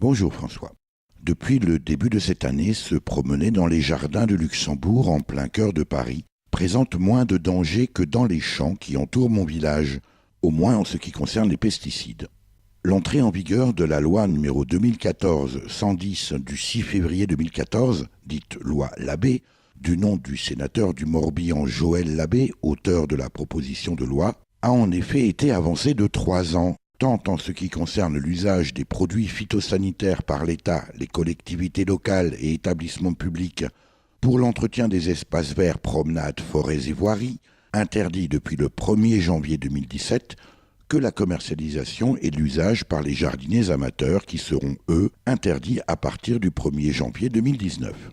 Bonjour François. Depuis le début de cette année, se promener dans les jardins de Luxembourg en plein cœur de Paris présente moins de dangers que dans les champs qui entourent mon village, au moins en ce qui concerne les pesticides. L'entrée en vigueur de la loi numéro 2014-110 du 6 février 2014, dite loi Labbé, du nom du sénateur du Morbihan Joël Labbé, auteur de la proposition de loi, a en effet été avancée de 3 ans, tant en ce qui concerne l'usage des produits phytosanitaires par l'État, les collectivités locales et établissements publics pour l'entretien des espaces verts, promenades, forêts et voiries, interdits depuis le 1er janvier 2017, que la commercialisation et l'usage par les jardiniers amateurs qui seront, eux, interdits à partir du 1er janvier 2019.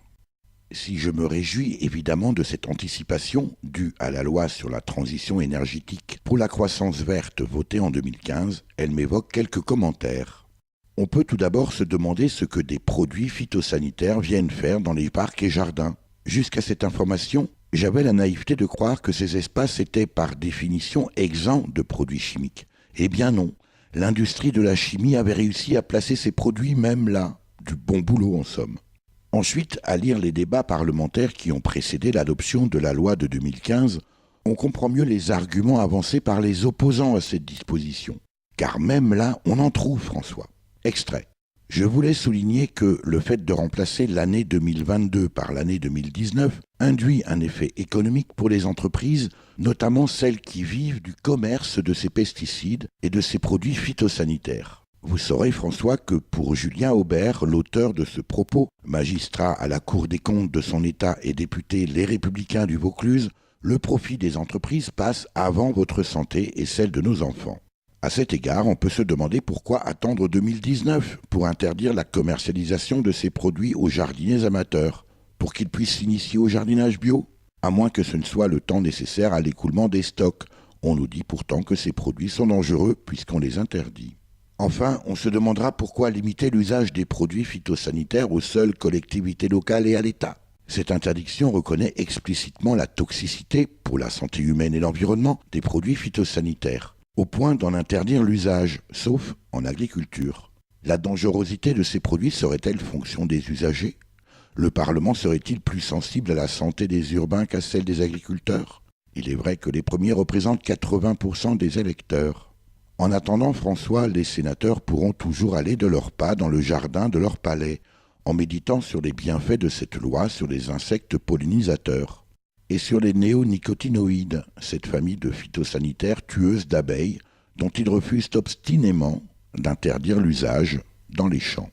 Si je me réjouis évidemment de cette anticipation due à la loi sur la transition énergétique pour la croissance verte votée en 2015, elle m'évoque quelques commentaires. On peut tout d'abord se demander ce que des produits phytosanitaires viennent faire dans les parcs et jardins. Jusqu'à cette information, j'avais la naïveté de croire que ces espaces étaient par définition exempts de produits chimiques. Eh bien non, l'industrie de la chimie avait réussi à placer ces produits même là, du bon boulot en somme. Ensuite, à lire les débats parlementaires qui ont précédé l'adoption de la loi de 2015, on comprend mieux les arguments avancés par les opposants à cette disposition. Car même là, on en trouve, François. Extrait. Je voulais souligner que le fait de remplacer l'année 2022 par l'année 2019 induit un effet économique pour les entreprises, notamment celles qui vivent du commerce de ces pesticides et de ces produits phytosanitaires. Vous saurez, François, que pour Julien Aubert, l'auteur de ce propos, magistrat à la Cour des comptes de son État et député Les Républicains du Vaucluse, le profit des entreprises passe avant votre santé et celle de nos enfants. À cet égard, on peut se demander pourquoi attendre 2019 pour interdire la commercialisation de ces produits aux jardiniers amateurs, pour qu'ils puissent s'initier au jardinage bio, à moins que ce ne soit le temps nécessaire à l'écoulement des stocks. On nous dit pourtant que ces produits sont dangereux puisqu'on les interdit. Enfin, on se demandera pourquoi limiter l'usage des produits phytosanitaires aux seules collectivités locales et à l'État. Cette interdiction reconnaît explicitement la toxicité, pour la santé humaine et l'environnement, des produits phytosanitaires, au point d'en interdire l'usage, sauf en agriculture. La dangerosité de ces produits serait-elle fonction des usagers ? Le Parlement serait-il plus sensible à la santé des urbains qu'à celle des agriculteurs ? Il est vrai que les premiers représentent 80% des électeurs. En attendant, François, les sénateurs pourront toujours aller de leurs pas dans le jardin de leur palais, en méditant sur les bienfaits de cette loi sur les insectes pollinisateurs et sur les néonicotinoïdes, cette famille de phytosanitaires tueuses d'abeilles dont ils refusent obstinément d'interdire l'usage dans les champs.